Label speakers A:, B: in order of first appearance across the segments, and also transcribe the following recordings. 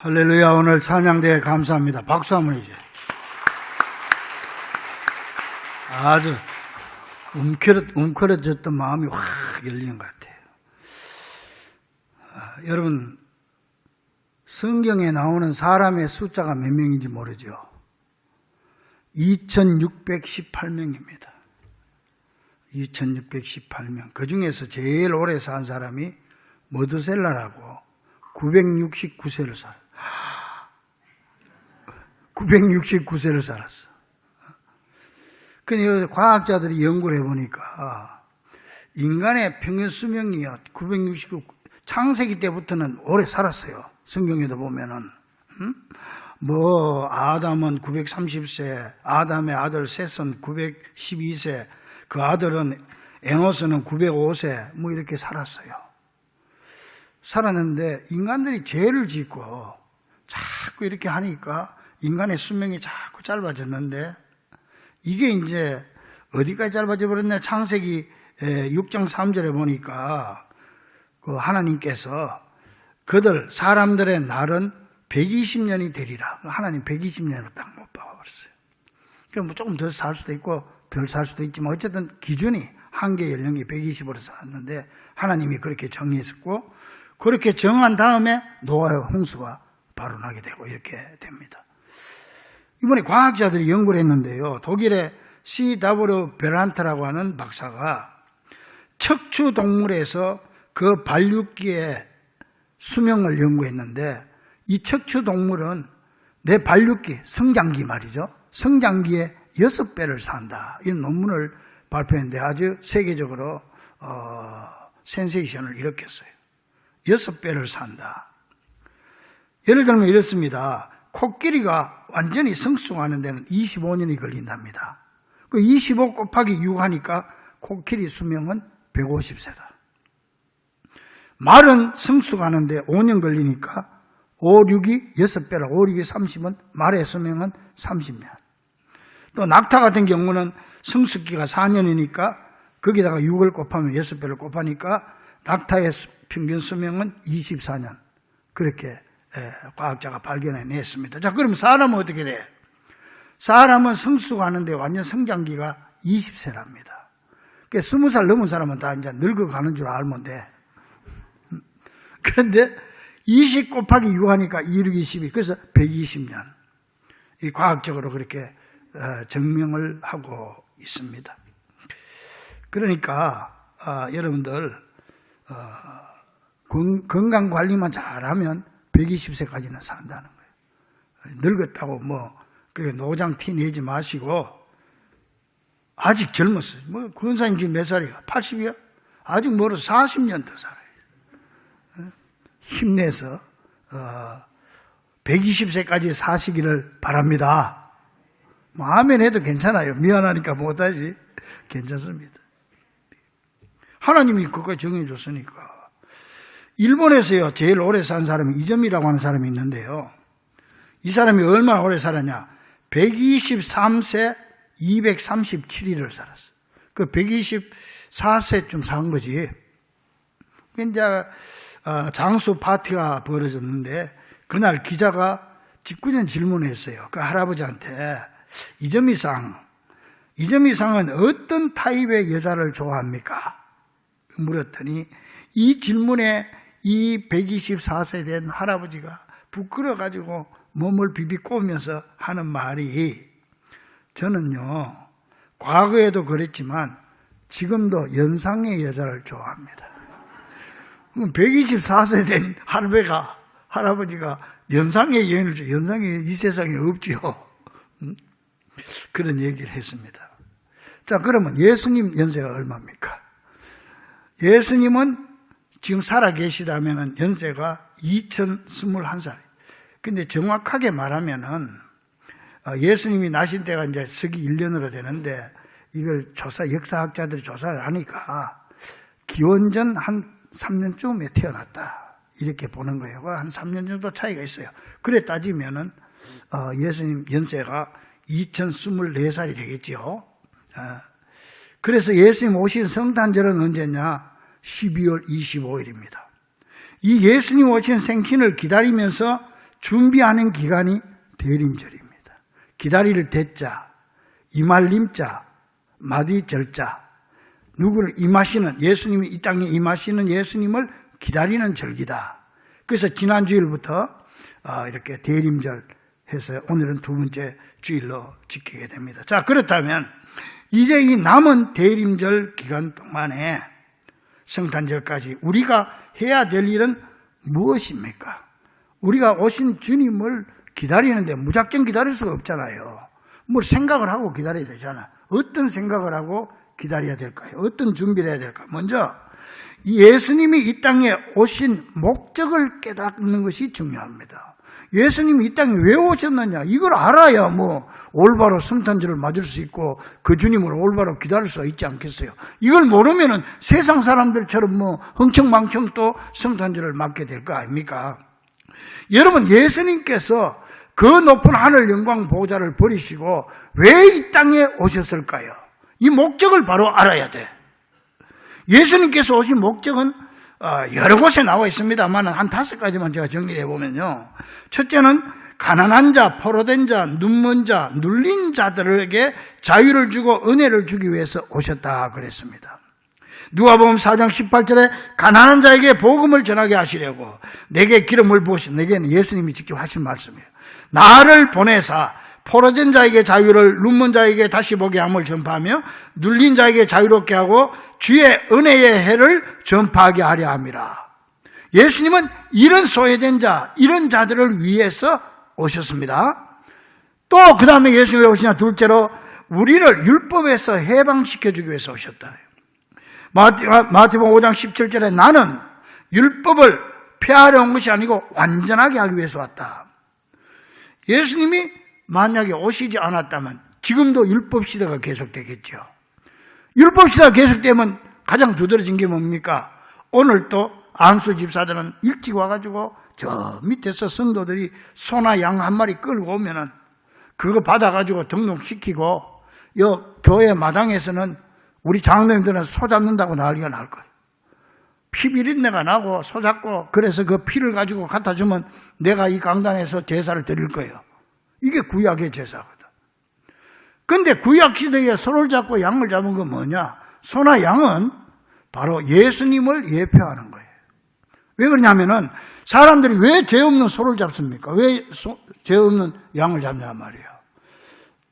A: 할렐루야. 오늘 찬양대회 감사합니다. 박수 한번 해주세요. 아주 웅크러졌던 마음이 확 열리는 것 같아요. 여러분, 성경에 나오는 사람의 숫자가 몇 명인지 모르죠? 2618명입니다. 2618명. 그 중에서 제일 오래 산 사람이 머두셀라라고 969세를 살았어요. 969세를 살았어. 근데 과학자들이 연구를 해보니까 인간의 평균 수명이 969, 창세기 때부터는 오래 살았어요. 성경에도 보면은. 아담은 930세, 아담의 아들 셋은 912세, 그 아들은 에노스는 905세, 이렇게 살았어요. 살았는데 인간들이 죄를 짓고 자꾸 이렇게 하니까 인간의 수명이 자꾸 짧아졌는데 이게 이제 어디까지 짧아져 버렸냐? 창세기 6장 3절에 보니까 그 하나님께서 그들 사람들의 날은 120년이 되리라. 하나님 120년으로 딱 못 박아버렸어요. 그럼 조금 더 살 수도 있고 덜 살 수도 있지만 어쨌든 기준이 한계 연령이 120으로 살았는데 하나님이 그렇게 정했었고 그렇게 정한 다음에 노아의 홍수가 바로 나게 되고 이렇게 됩니다. 이번에 과학자들이 연구를 했는데요. 독일의 C.W. 베란트라고 하는 박사가 척추 동물에서 그 반륙기의 수명을 연구했는데 이 척추 동물은 내 반륙기, 성장기 말이죠. 성장기의 6배를 산다. 이런 논문을 발표했는데 아주 세계적으로 센세이션을 일으켰어요. 6배를 산다. 예를 들면 이렇습니다. 코끼리가 완전히 성숙하는 데는 25년이 걸린답니다. 그 25 곱하기 6 하니까 코끼리 수명은 150세다. 말은 성숙하는데 5년 걸리니까 5, 6이 6배라 5, 6이 30은 말의 수명은 30년. 또 낙타 같은 경우는 성숙기가 4년이니까 거기다가 6을 곱하면 6배를 곱하니까 낙타의 평균 수명은 24년. 그렇게 과학자가 발견해냈습니다. 자, 그럼 사람은 어떻게 돼? 사람은 성숙하는데 완전 성장기가 20세랍니다. 그러니까 20살 넘은 사람은 다 이제 늙어가는 줄 알면 돼. 그런데 20 곱하기 6 하니까 2, 6, 22. 그래서 120년. 이 과학적으로 그렇게 증명을 하고 있습니다. 그러니까 여러분들 건강 관리만 잘하면 120세까지는 산다는 거예요. 늙었다고 그게 노장 티 내지 마시고 아직 젊었어요. 권사님 지금 몇 살이야? 80이야? 아직 멀어서 40년 더 살아요. 힘내서 120세까지 사시기를 바랍니다. 아멘 해도 괜찮아요. 미안하니까 못하지. 괜찮습니다. 하나님이 그거 정해줬으니까. 일본에서요, 제일 오래 산 사람이 이점이라고 하는 사람이 있는데요. 이 사람이 얼마나 오래 살았냐? 123세 237일을 살았어. 그 124세쯤 산 거지. 이제 장수 파티가 벌어졌는데 그날 기자가 직구전 질문을 했어요. 그 할아버지한테 이점이상은 어떤 타입의 여자를 좋아합니까? 물었더니 이 질문에 이 124세 된 할아버지가 부끄러워가지고 몸을 비비꼬면서 하는 말이 저는요 과거에도 그랬지만 지금도 연상의 여자를 좋아합니다. 124세 된 할아버지가 연상의 여인을 좋아해요. 연상이 이 세상에 없지요. 그런 얘기를 했습니다. 자, 그러면 예수님 연세가 얼마입니까? 예수님은 지금 살아 계시다면 연세가 2021살. 근데 정확하게 말하면은 예수님이 나신 때가 이제 서기 1년으로 되는데 이걸 역사학자들이 조사를 하니까 기원전 한 3년쯤에 태어났다. 이렇게 보는 거예요. 한 3년 정도 차이가 있어요. 그래 따지면은 예수님 연세가 2024살이 되겠지요. 그래서 예수님 오신 성탄절은 언제냐? 12월 25일입니다. 이 예수님 오신 생신을 기다리면서 준비하는 기간이 대림절입니다. 기다릴 대자, 이말림자, 마디절자, 누구를 임하시는, 예수님이 이 땅에 임하시는 예수님을 기다리는 절기다. 그래서 지난 주일부터 이렇게 대림절 해서 오늘은 두 번째 주일로 지키게 됩니다. 자, 그렇다면 이제 이 남은 대림절 기간 동안에 성탄절까지 우리가 해야 될 일은 무엇입니까? 우리가 오신 주님을 기다리는데 무작정 기다릴 수가 없잖아요. 뭘 생각을 하고 기다려야 되잖아. 어떤 생각을 하고 기다려야 될까요? 어떤 준비를 해야 될까요? 먼저 예수님이 이 땅에 오신 목적을 깨닫는 것이 중요합니다. 예수님이 이 땅에 왜 오셨느냐, 이걸 알아야 올바로 성탄절을 맞을 수 있고 그 주님을 올바로 기다릴 수가 있지 않겠어요? 이걸 모르면은 세상 사람들처럼 흥청망청 또 성탄절을 맞게 될 거 아닙니까? 여러분, 예수님께서 그 높은 하늘 영광 보좌를 버리시고 왜 이 땅에 오셨을까요? 이 목적을 바로 알아야 돼. 예수님께서 오신 목적은 여러 곳에 나와 있습니다만 한 5가지만 제가 정리를 해보면요. 첫째는 가난한 자, 포로된 자, 눈먼 자, 눌린 자들에게 자유를 주고 은혜를 주기 위해서 오셨다 그랬습니다. 누가복음 4장 18절에 가난한 자에게 복음을 전하게 하시려고 내게 기름을 부으신, 내게는 예수님이 직접 하신 말씀이에요. 나를 보내사 포로된 자에게 자유를, 눈먼 자에게 다시 보게 함을 전파하며 눌린 자에게 자유롭게 하고 주의 은혜의 해를 전파하게 하려 함이라. 예수님은 이런 소외된 자, 이런 자들을 위해서 오셨습니다. 또 그 다음에 예수님이 왜 오시냐? 둘째로 우리를 율법에서 해방시켜 주기 위해서 오셨다. 마태복음 5장 17절에 나는 율법을 폐하려 온 것이 아니고 완전하게 하기 위해서 왔다. 예수님이 만약에 오시지 않았다면 지금도 율법 시대가 계속되겠죠. 율법 시대가 계속되면 가장 두드러진 게 뭡니까? 오늘 또 안수 집사들은 일찍 와가지고 저 밑에서 성도들이 소나 양 한 마리 끌고 오면은 그거 받아가지고 등록시키고 교회 마당에서는 우리 장로님들은 소 잡는다고 난리가 날 거예요. 피 비린내가 나고 소 잡고, 그래서 그 피를 가지고 갖다 주면 내가 이 강단에서 제사를 드릴 거예요. 이게 구약의 제사거든. 근데 구약 시대에 소를 잡고 양을 잡은 건 뭐냐? 소나 양은 바로 예수님을 예표하는 거예요. 왜 그러냐면은 사람들이 왜 죄 없는 소를 잡습니까? 왜 죄 없는 양을 잡냐 말이에요.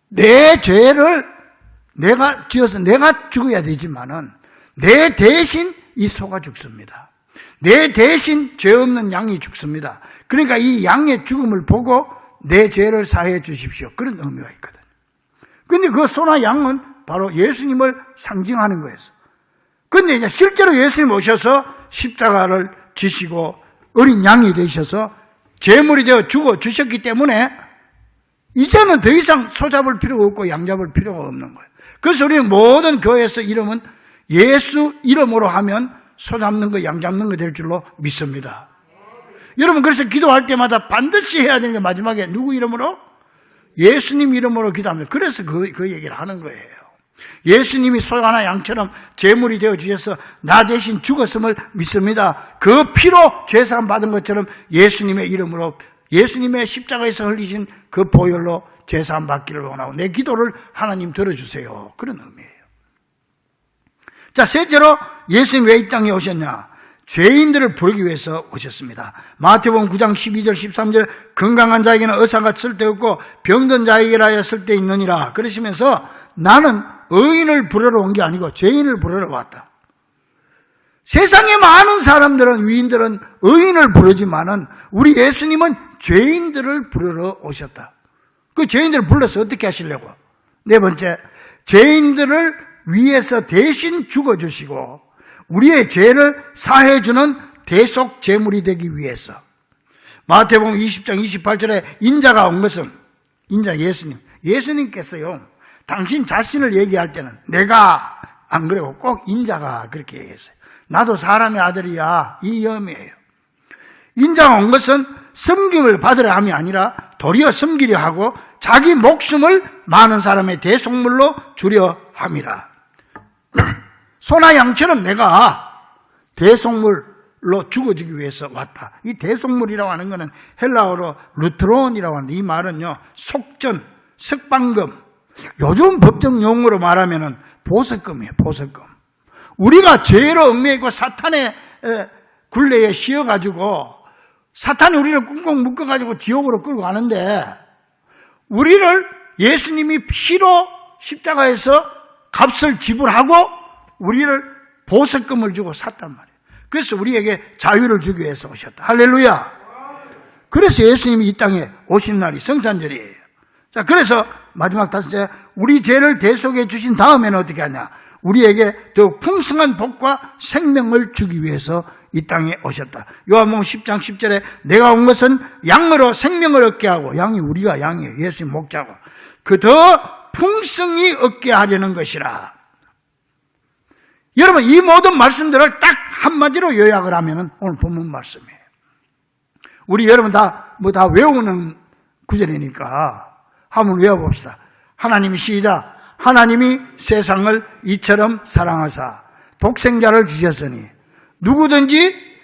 A: 내 죄를 내가 지어서 내가 죽어야 되지만은 내 대신 이 소가 죽습니다. 내 대신 죄 없는 양이 죽습니다. 그러니까 이 양의 죽음을 보고 내 죄를 사해 주십시오. 그런 의미가 있거든요. 근데 그 소나 양은 바로 예수님을 상징하는 거였어. 근데 이제 실제로 예수님 오셔서 십자가를 지시고 어린 양이 되셔서 제물이 되어 죽어 주셨기 때문에 이제는 더 이상 소 잡을 필요가 없고 양 잡을 필요가 없는 거예요. 그래서 우리는 모든 교회에서 이름은 예수 이름으로 하면 소 잡는 거, 양 잡는 거 될 줄로 믿습니다. 여러분, 그래서 기도할 때마다 반드시 해야 되는 게 마지막에 누구 이름으로? 예수님 이름으로 기도합니다. 그래서 그 얘기를 하는 거예요. 예수님이 소나 양처럼 제물이 되어 주셔서 나 대신 죽었음을 믿습니다. 그 피로 죄사함 받은 것처럼 예수님의 이름으로, 예수님의 십자가에서 흘리신 그 보혈로 죄사함 받기를 원하고 내 기도를 하나님 들어주세요. 그런 의미예요. 자, 셋째로 예수님 왜 이 땅에 오셨냐? 죄인들을 부르기 위해서 오셨습니다. 마태복음 9장 12절 13절 건강한 자에게는 의사가 쓸데없고 병든 자에게라야 쓸데있느니라 그러시면서 나는 의인을 부르러 온 게 아니고 죄인을 부르러 왔다. 세상에 많은 사람들은, 위인들은 의인을 부르지만은 우리 예수님은 죄인들을 부르러 오셨다. 그 죄인들을 불러서 어떻게 하시려고? 네 번째, 죄인들을 위해서 대신 죽어주시고 우리의 죄를 사해주는 대속 제물이 되기 위해서. 마태복음 20장 28절에 인자가 온 것은, 인자 예수님께서요, 당신 자신을 얘기할 때는 내가 안 그래고 꼭 인자가 그렇게 얘기했어요. 나도 사람의 아들이야, 이 의미예요. 인자가 온 것은 섬김을 받으려 함이 아니라 도리어 섬기려 하고 자기 목숨을 많은 사람의 대속물로 주려 함이라. 소나 양처럼 내가 대속물, 죽어주기 위해서 왔다. 이 대속물이라고 하는 것은 헬라어로 루트론이라고 하는데 이 말은요, 속전, 석방금, 요즘 법정 용어로 말하면은 보석금이에요, 보석금. 우리가 죄로 얽매이고 사탄의 굴레에 씌어가지고 사탄이 우리를 꽁꽁 묶어가지고 지옥으로 끌고 가는데 우리를 예수님이 피로 십자가에서 값을 지불하고 우리를 보석금을 주고 샀단 말이에요. 그래서 우리에게 자유를 주기 위해서 오셨다. 할렐루야. 그래서 예수님이 이 땅에 오신 날이 성탄절이에요. 자, 그래서 마지막 다섯째, 우리 죄를 대속해 주신 다음에는 어떻게 하냐? 우리에게 더욱 풍성한 복과 생명을 주기 위해서 이 땅에 오셨다. 요한복음 10장 10절에 내가 온 것은 양으로 생명을 얻게 하고, 양이 우리가 양이에요. 예수님 목자고. 그 더 풍성히 얻게 하려는 것이라. 여러분, 이 모든 말씀들을 딱 한마디로 요약을 하면 오늘 본문 말씀이에요. 우리 여러분 다 외우는 구절이니까 한번 외워봅시다. 하나님이 시작. 하나님이 세상을 이처럼 사랑하사 독생자를 주셨으니 누구든지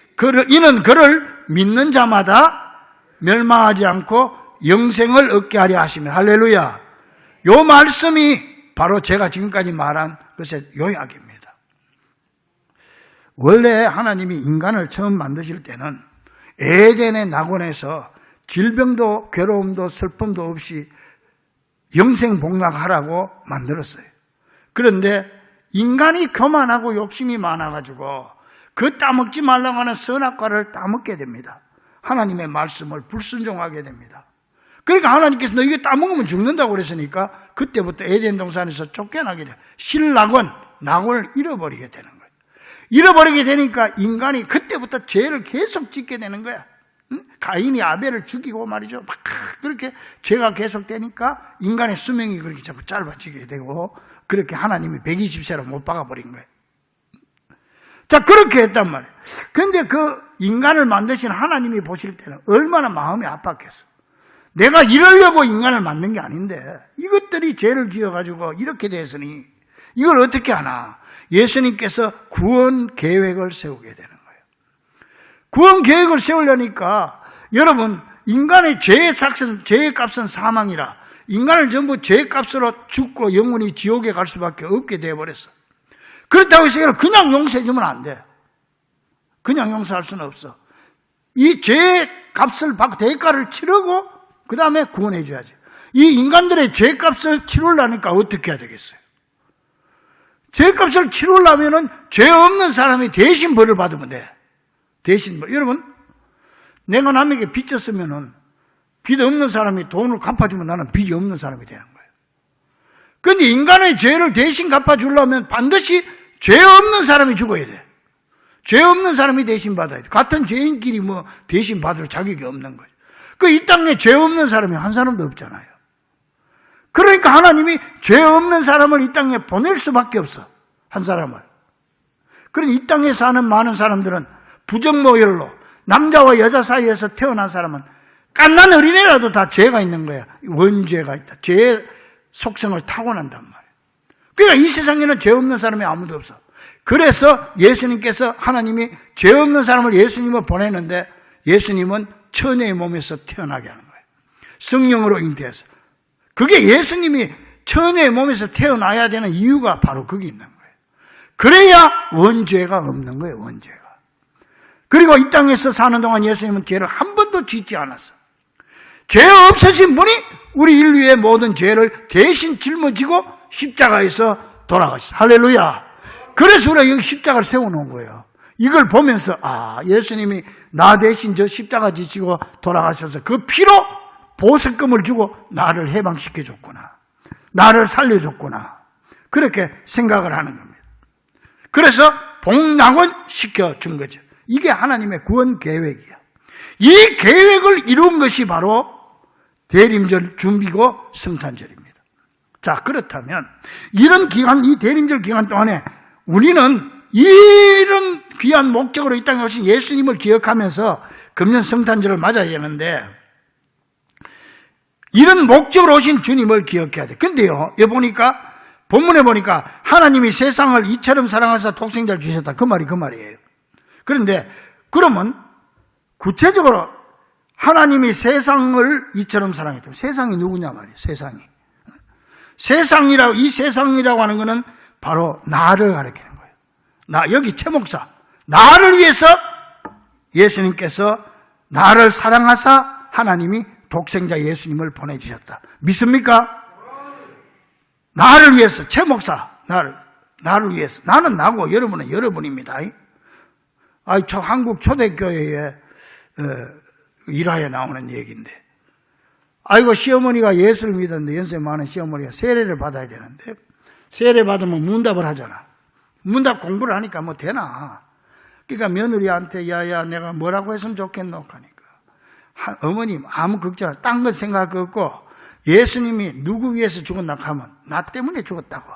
A: 이는 그를 믿는 자마다 멸망하지 않고 영생을 얻게 하려 하시며. 할렐루야. 요 말씀이 바로 제가 지금까지 말한 것의 요약입니다. 원래 하나님이 인간을 처음 만드실 때는 에덴의 낙원에서 질병도 괴로움도 슬픔도 없이 영생복락하라고 만들었어요. 그런데 인간이 교만하고 욕심이 많아가지고 그 따먹지 말라고 하는 선악과를 따먹게 됩니다. 하나님의 말씀을 불순종하게 됩니다. 그러니까 하나님께서 너 이거 따먹으면 죽는다고 그랬으니까 그때부터 에덴 동산에서 쫓겨나게 돼요. 낙원을 잃어버리게 되는 거예요. 잃어버리게 되니까 인간이 그때부터 죄를 계속 짓게 되는 거야. 가인이 아벨을 죽이고 말이죠. 막 그렇게 죄가 계속되니까 인간의 수명이 그렇게 자꾸 짧아지게 되고 그렇게 하나님이 120세로 못 박아버린 거예요. 자, 그렇게 했단 말이에요. 근데 그 인간을 만드신 하나님이 보실 때는 얼마나 마음이 아팠겠어. 내가 이러려고 인간을 만든 게 아닌데 이것들이 죄를 지어가지고 이렇게 됐으니 이걸 어떻게 하나. 예수님께서 구원 계획을 세우게 되는 거예요. 구원 계획을 세우려니까 여러분, 인간의 죄의 값은 사망이라 인간을 전부 죄의 값으로 죽고 영원히 지옥에 갈 수밖에 없게 되어버렸어. 그렇다고 해서 그냥 용서해 주면 안 돼. 그냥 용서할 수는 없어. 이 죄의 값을 받고 대가를 치르고 그 다음에 구원해 줘야지. 이 인간들의 죄 값을 치르려니까 어떻게 해야 되겠어요? 죄 값을 치르려면은 죄 없는 사람이 대신 벌을 받으면 돼. 대신 벌. 여러분, 내가 남에게 빚졌으면은 빚 없는 사람이 돈을 갚아주면 나는 빚이 없는 사람이 되는 거예요. 그런데 인간의 죄를 대신 갚아주려면 반드시 죄 없는 사람이 죽어야 돼. 죄 없는 사람이 대신 받아야 돼. 같은 죄인끼리 대신 받을 자격이 없는 거예요. 이 땅에 죄 없는 사람이 한 사람도 없잖아요. 그러니까 하나님이 죄 없는 사람을 이 땅에 보낼 수밖에 없어. 한 사람을. 그러니 이 땅에 사는 많은 사람들은 부정모혈로 남자와 여자 사이에서 태어난 사람은 갓난 어린애라도 다 죄가 있는 거야. 원죄가 있다. 죄의 속성을 타고난단 말이야. 그러니까 이 세상에는 죄 없는 사람이 아무도 없어. 그래서 예수님께서 하나님이 죄 없는 사람을 예수님을 보내는데 예수님은 처녀의 몸에서 태어나게 하는 거예요. 성령으로 잉태해서. 그게 예수님이 처녀의 몸에서 태어나야 되는 이유가 바로 거기 있는 거예요. 그래야 원죄가 없는 거예요, 원죄가. 그리고 이 땅에서 사는 동안 예수님은 죄를 한 번도 짓지 않았어. 죄 없으신 분이 우리 인류의 모든 죄를 대신 짊어지고 십자가에서 돌아가셨어. 할렐루야. 그래서 우리가 여기 십자가를 세워놓은 거예요. 이걸 보면서 예수님이 나 대신 저 십자가 지시고 돌아가셔서 그 피로 보석금을 주고 나를 해방시켜줬구나. 나를 살려줬구나. 그렇게 생각을 하는 겁니다. 그래서 복락은 시켜준 거죠. 이게 하나님의 구원 계획이야. 이 계획을 이룬 것이 바로 대림절 준비고 성탄절입니다. 자, 그렇다면 이런 기간, 이 대림절 기간 동안에 우리는 이런 귀한 목적으로 이 땅에 오신 예수님을 기억하면서 금년 성탄절을 맞아야 되는데 이런 목적으로 오신 주님을 기억해야 돼. 근데요, 여기 보니까 본문에 보니까 하나님이 세상을 이처럼 사랑하사 독생자를 주셨다. 그 말이에요. 그런데 그러면 구체적으로 하나님이 세상을 이처럼 사랑했다. 세상이 누구냐 말이에요. 세상이라고, 이 세상이라고 하는 것은 바로 나를 가리키는 거예요. 여기 최 목사, 나를 위해서 예수님께서 나를 사랑하사 하나님이 독생자 예수님을 보내주셨다. 믿습니까? 나를 위해서, 최 목사, 나를 위해서. 나는 나고 여러분은 여러분입니다. 저 한국 초대교회에 일화에 나오는 얘기인데, 시어머니가 예수를 믿었는데, 연세 많은 시어머니가 세례를 받아야 되는데, 세례 받으면 문답을 하잖아. 문답 공부를 하니까 뭐 되나. 그러니까 며느리한테, 야야, 내가 뭐라고 했으면 좋겠노? 하니까, 어머님, 아무 걱정 안 해. 딴 것 생각할 거 없고, 예수님이 누구 위해서 죽었나 하면, 나 때문에 죽었다고.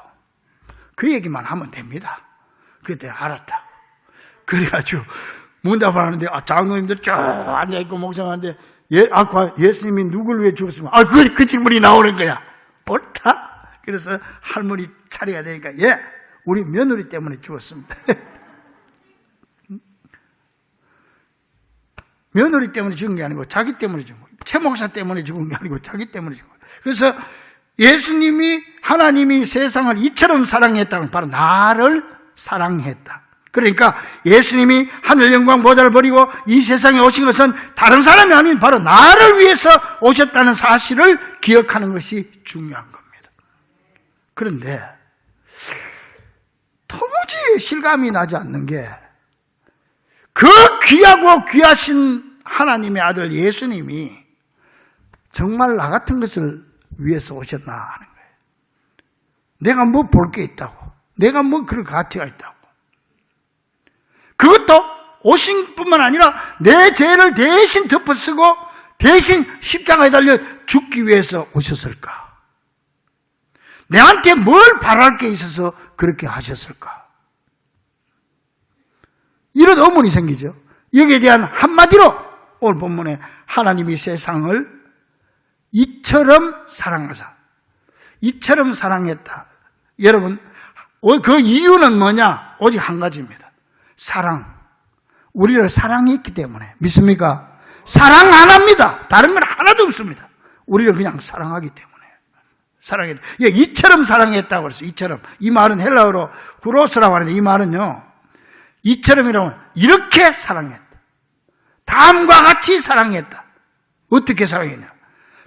A: 그 얘기만 하면 됩니다. 그때 알았다. 그래가지고, 문답을 하는데, 장로님들 쭉 앉아있고 목상하는데, 예수님이 누구를 위해 죽었으면, 그 질문이 나오는 거야. 옳다? 그래서 할머니 차려야 되니까, 우리 며느리 때문에 죽었습니다. 며느리 때문에 죽은 게 아니고, 자기 때문에 죽은 거예요. 최 목사 때문에 죽은 게 아니고, 자기 때문에 죽은 거예요. 그래서 예수님이, 하나님이 세상을 이처럼 사랑했다는 바로 나를 사랑했다. 그러니까 예수님이 하늘 영광 보좌를 버리고 이 세상에 오신 것은 다른 사람이 아닌 바로 나를 위해서 오셨다는 사실을 기억하는 것이 중요한 겁니다. 그런데 도무지 실감이 나지 않는 게, 그 귀하고 귀하신 하나님의 아들 예수님이 정말 나 같은 것을 위해서 오셨나 하는 거예요. 내가 뭐 볼 게 있다고, 내가 뭐 그럴 가치가 있다고. 그것도 오신 뿐만 아니라 내 죄를 대신 덮어쓰고 대신 십자가에 달려 죽기 위해서 오셨을까? 내한테 뭘 바랄 게 있어서 그렇게 하셨을까? 이런 의문이 생기죠. 여기에 대한 한마디로 오늘 본문에 하나님이 세상을 이처럼 사랑하사, 이처럼 사랑했다. 여러분, 그 이유는 뭐냐? 오직 한 가지입니다. 사랑. 우리를 사랑했기 때문에. 믿습니까? 사랑 안 합니다. 다른 건 하나도 없습니다. 우리를 그냥 사랑하기 때문에. 사랑했다. 이처럼 사랑했다고 그랬어요. 이처럼. 이 말은 헬라어로 후로스라고 하는데, 이 말은요, 이처럼이라고 하면 이렇게 사랑했다. 다음과 같이 사랑했다. 어떻게 사랑했냐?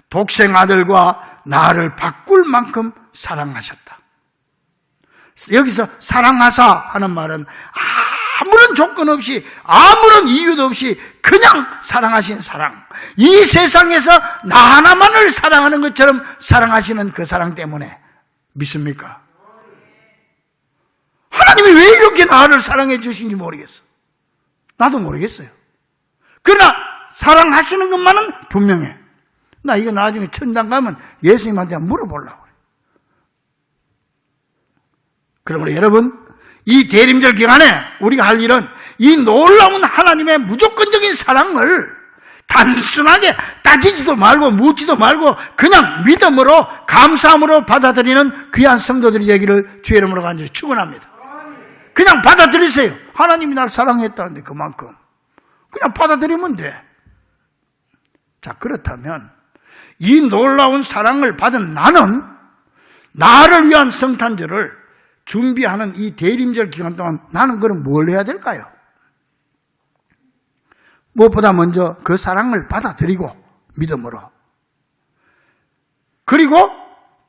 A: 독생 아들과 나를 바꿀 만큼 사랑하셨다. 여기서 사랑하사 하는 말은 아무런 조건 없이, 아무런 이유도 없이 그냥 사랑하신 사랑. 이 세상에서 나 하나만을 사랑하는 것처럼 사랑하시는 그 사랑 때문에. 믿습니까? 하나님이 왜 이렇게 나를 사랑해 주신지 모르겠어. 나도 모르겠어요. 그러나 사랑하시는 것만은 분명해. 나 이거 나중에 천당 가면 예수님한테 물어보려고 그래. 그러므로 여러분, 이 대림절 기간에 우리가 할 일은 이 놀라운 하나님의 무조건적인 사랑을 단순하게 따지지도 말고 묻지도 말고 그냥 믿음으로 감사함으로 받아들이는 귀한 성도들이 되기를 주의 이름으로 간절히 축원합니다. 그냥 받아들이세요. 하나님이 나를 사랑했다는데 그만큼 그냥 받아들이면 돼. 자, 그렇다면 이 놀라운 사랑을 받은 나는 나를 위한 성탄절을 준비하는 이 대림절 기간 동안 나는 그럼 뭘 해야 될까요? 무엇보다 먼저 그 사랑을 받아들이고 믿음으로, 그리고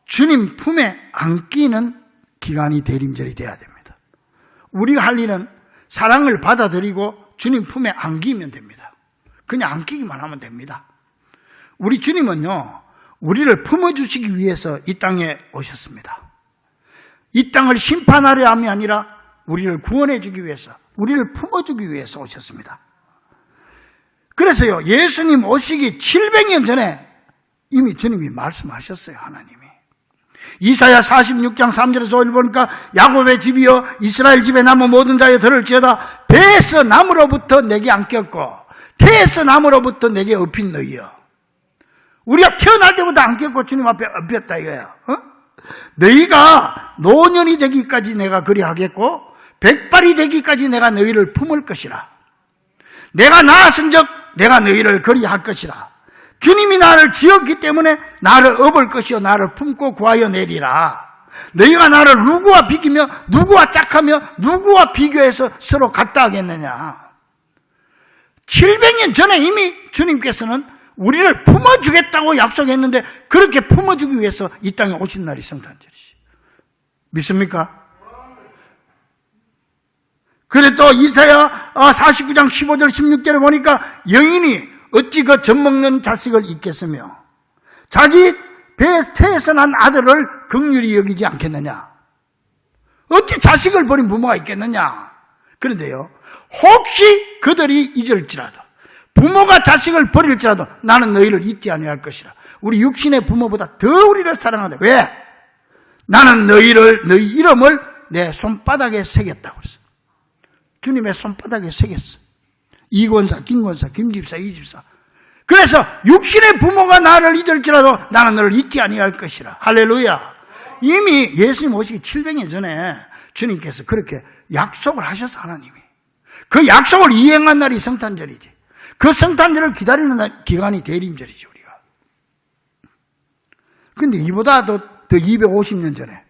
A: 주님 품에 안기는 기간이 대림절이 돼야 됩니다. 우리가 할 일은 사랑을 받아들이고 주님 품에 안기면 됩니다. 그냥 안기기만 하면 됩니다. 우리 주님은요, 우리를 품어주시기 위해서 이 땅에 오셨습니다. 이 땅을 심판하려 함이 아니라 우리를 구원해주기 위해서, 우리를 품어주기 위해서 오셨습니다. 그래서요, 예수님 오시기 700년 전에 이미 주님이 말씀하셨어요. 하나님이 이사야 46장 3절에서 5절 보니까 야곱의 집이여 이스라엘 집에 남은 모든 자여 들을지어다 배에서 나무로부터 내게 안겼고 태에서 나무로부터 내게 업힌 너희여. 우리가 태어날 때부터 안겼고 주님 앞에 업혔다 이거야. 너희가 노년이 되기까지 내가 그리 하겠고 백발이 되기까지 내가 너희를 품을 것이라. 내가 낳았은즉 내가 너희를 그리할 것이라. 주님이 나를 지었기 때문에 나를 업을 것이요 나를 품고 구하여 내리라. 너희가 나를 누구와 비기며 누구와 짝하며 누구와 비교해서 서로 같다 하겠느냐. 700년 전에 이미 주님께서는 우리를 품어주겠다고 약속했는데 그렇게 품어주기 위해서 이 땅에 오신 날이 성탄절이지. 믿습니까? 그래 또 이사야 49장 15절 16절에 보니까 여인이 어찌 그 젖먹는 자식을 잊겠으며 자기 배에 태에서 난 아들을 긍휼히 여기지 않겠느냐. 어찌 자식을 버린 부모가 있겠느냐. 그런데요, 혹시 그들이 잊을지라도 부모가 자식을 버릴지라도 나는 너희를 잊지 아니할 것이라. 우리 육신의 부모보다 더 우리를 사랑하다. 왜? 나는 너희 이름을 내 손바닥에 새겼다고 그랬어. 주님의 손바닥에 새겼어. 이권사, 김권사, 김집사, 이집사. 그래서 육신의 부모가 나를 잊을지라도 나는 너를 잊지 아니할 것이라. 할렐루야. 이미 예수님 오시기 700년 전에 주님께서 그렇게 약속을 하셔서 하나님이 그 약속을 이행한 날이 성탄절이지. 그 성탄절을 기다리는 기간이 대림절이지 우리가. 근데 이보다 더 250년 전에,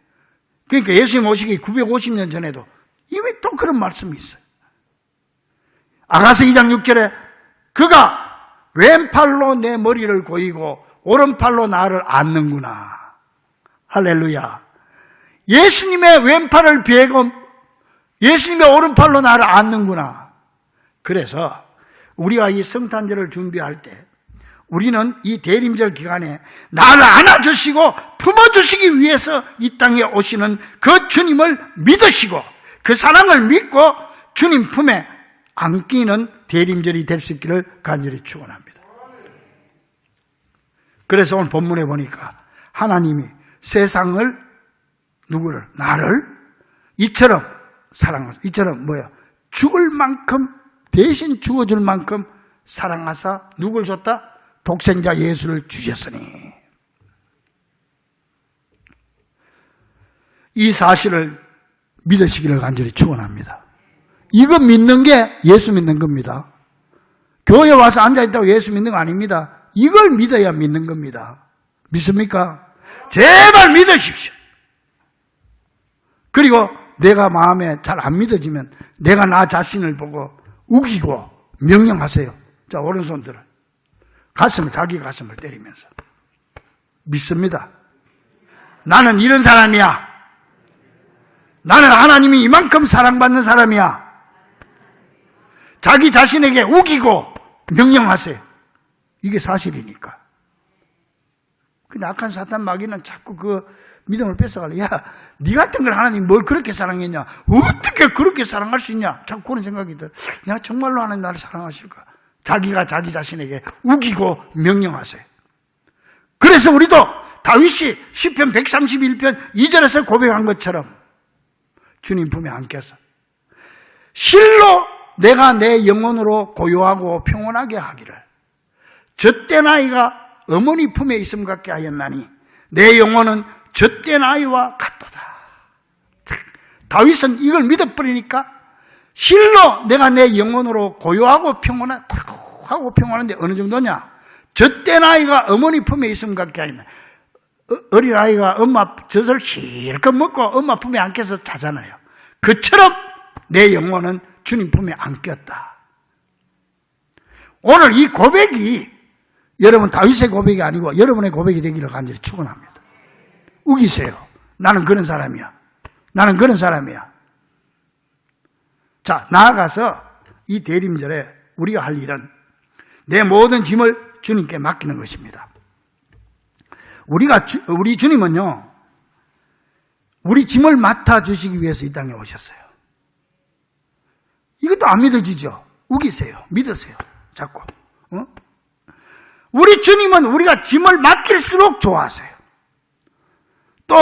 A: 그러니까 예수님 오시기 950년 전에도 이미 또 그런 말씀이 있어요. 아가서 2장 6절에 그가 왼팔로 내 머리를 고이고 오른팔로 나를 안는구나. 할렐루야. 예수님의 왼팔을 베고 예수님의 오른팔로 나를 안는구나. 그래서 우리가 이 성탄절을 준비할 때 우리는 이 대림절 기간에 나를 안아주시고 품어주시기 위해서 이 땅에 오시는 그 주님을 믿으시고 그 사랑을 믿고 주님 품에 안기는 대림절이 될 수 있기를 간절히 축원합니다. 그래서 오늘 본문에 보니까 하나님이 세상을 누구를? 나를 이처럼 사랑하사, 이처럼 뭐야? 죽을 만큼 대신 죽어줄 만큼 사랑하사 누굴 줬다? 독생자 예수를 주셨으니. 이 사실을 믿으시기를 간절히 축원합니다. 이거 믿는 게 예수 믿는 겁니다. 교회 와서 앉아있다고 예수 믿는 거 아닙니다. 이걸 믿어야 믿는 겁니다. 믿습니까? 제발 믿으십시오. 그리고 내가 마음에 잘 안 믿어지면 내가 나 자신을 보고 우기고 명령하세요. 자, 오른손 들어. 자기 가슴을 때리면서. 믿습니다. 나는 이런 사람이야. 나는 하나님이 이만큼 사랑받는 사람이야. 자기 자신에게 우기고 명령하세요. 이게 사실이니까. 근데 악한 사탄 마귀는 자꾸 그 믿음을 뺏어가려. 야, 네 같은 걸 하나님 뭘 그렇게 사랑했냐? 어떻게 그렇게 사랑할 수 있냐? 자꾸 그런 생각이 들어. 내가 정말로 하나님 나를 사랑하실까? 자기가 자기 자신에게 우기고 명령하세요. 그래서 우리도 다윗이 시편 131편 2절에서 고백한 것처럼 주님 품에 안겨서 실로 내가 내 영혼으로 고요하고 평온하게 하기를 젖된 아이가 어머니 품에 있음 같게 하였나니 내 영혼은 젖된 아이와 같도다. 다윗은 이걸 믿어버리니까 실로 내가 내 영혼으로 고요하고 평온한데 어느 정도냐? 젖된 아이가 어머니 품에 있음 같게 하였나. 어린 아이가 엄마 젖을 실컷 먹고 엄마 품에 안겨서 자잖아요. 그처럼 내 영혼은 주님 품에 안겼다. 오늘 이 고백이 여러분 다윗의 고백이 아니고 여러분의 고백이 되기를 간절히 축원합니다. 우기세요. 나는 그런 사람이야. 나는 그런 사람이야. 자, 나아가서 이 대림절에 우리가 할 일은 내 모든 짐을 주님께 맡기는 것입니다. 우리 주님은요, 우리 짐을 맡아주시기 위해서 이 땅에 오셨어요. 이것도 안 믿어지죠? 우기세요. 믿으세요. 자꾸. 우리 주님은 우리가 짐을 맡길수록 좋아하세요. 또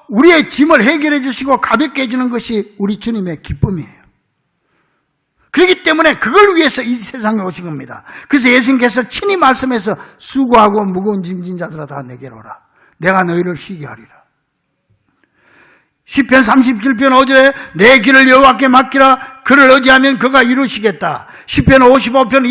A: 우리의 짐을 해결해 주시고 가볍게 해주는 것이 우리 주님의 기쁨이에요. 그렇기 때문에 그걸 위해서 이 세상에 오신 겁니다. 그래서 예수님께서 친히 말씀해서 수고하고 무거운 짐진 자들아 다 내게로 오라. 내가 너희를 쉬게 하리라. 시편 37편 5절에 내 길을 여호와께 맡기라. 그를 의지하면 그가 이루시겠다. 시편 55편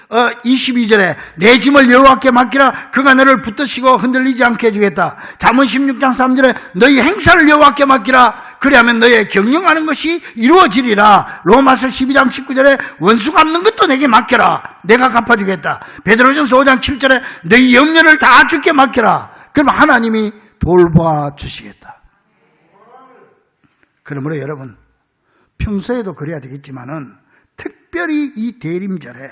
A: 22절에 내 짐을 여호와께 맡기라. 그가 너를 붙드시고 흔들리지 않게 해주겠다. 잠언 16장 3절에 너희 행사를 여호와께 맡기라. 그리하면 너의 경영하는 것이 이루어지리라. 로마서 12장 19절에 원수 갚는 것도 내게 맡겨라. 내가 갚아주겠다. 베드로전서 5장 7절에 너희 염려를 다 주께 맡겨라. 그럼 하나님이 돌봐주시겠다. 그러므로 여러분, 평소에도 그래야 되겠지만은 특별히 이 대림절에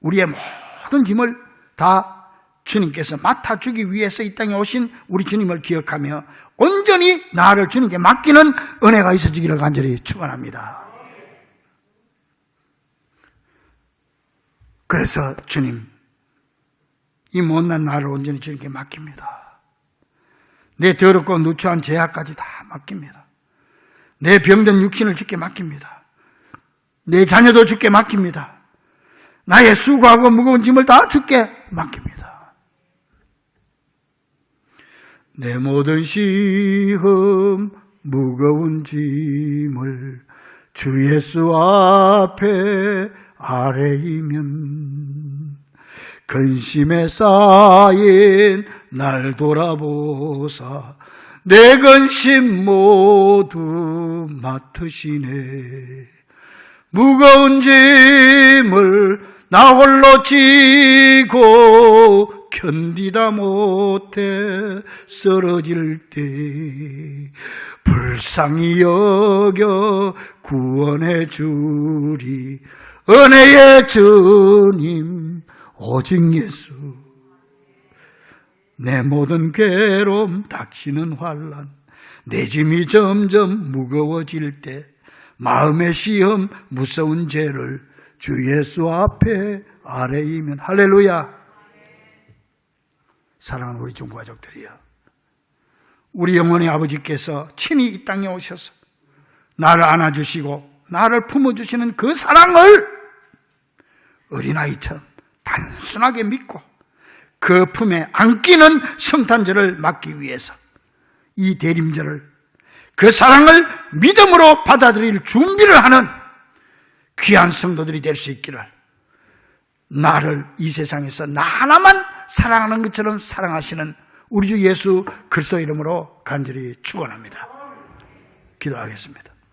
A: 우리의 모든 짐을 다 주님께서 맡아주기 위해서 이 땅에 오신 우리 주님을 기억하며 온전히 나를 주님께 맡기는 은혜가 있어지기를 간절히 축원합니다. 그래서 주님, 이 못난 나를 온전히 주님께 맡깁니다. 내 더럽고 누추한 죄악까지 다 맡깁니다. 내 병든 육신을 주께 맡깁니다. 내 자녀도 주께 맡깁니다. 나의 수고하고 무거운 짐을 다 주께 맡깁니다. 내 모든 시험 무거운 짐을 주 예수 앞에 아뢰이면 근심에 쌓인 날 돌아보사 내 근심 모두 맡으시네. 무거운 짐을 나 홀로 지고 견디다 못해 쓰러질 때 불쌍히 여겨 구원해 주리 은혜의 주님 오직 예수. 내 모든 괴로움 닥치는 환난 내 짐이 점점 무거워질 때 마음의 시험 무서운 죄를 주 예수 앞에 아뢰이면 할렐루야. 사랑하는 우리 중보가족들이여, 우리 영혼의 아버지께서 친히 이 땅에 오셔서 나를 안아주시고 나를 품어주시는 그 사랑을 어린아이처럼 단순하게 믿고 그 품에 안기는 성탄절을 맞기 위해서 이 대림절을 그 사랑을 믿음으로 받아들일 준비를 하는 귀한 성도들이 될 수 있기를, 나를 이 세상에서 나 하나만 사랑하는 것처럼 사랑하시는 우리 주 예수 그리스도 이름으로 간절히 축원합니다. 기도하겠습니다.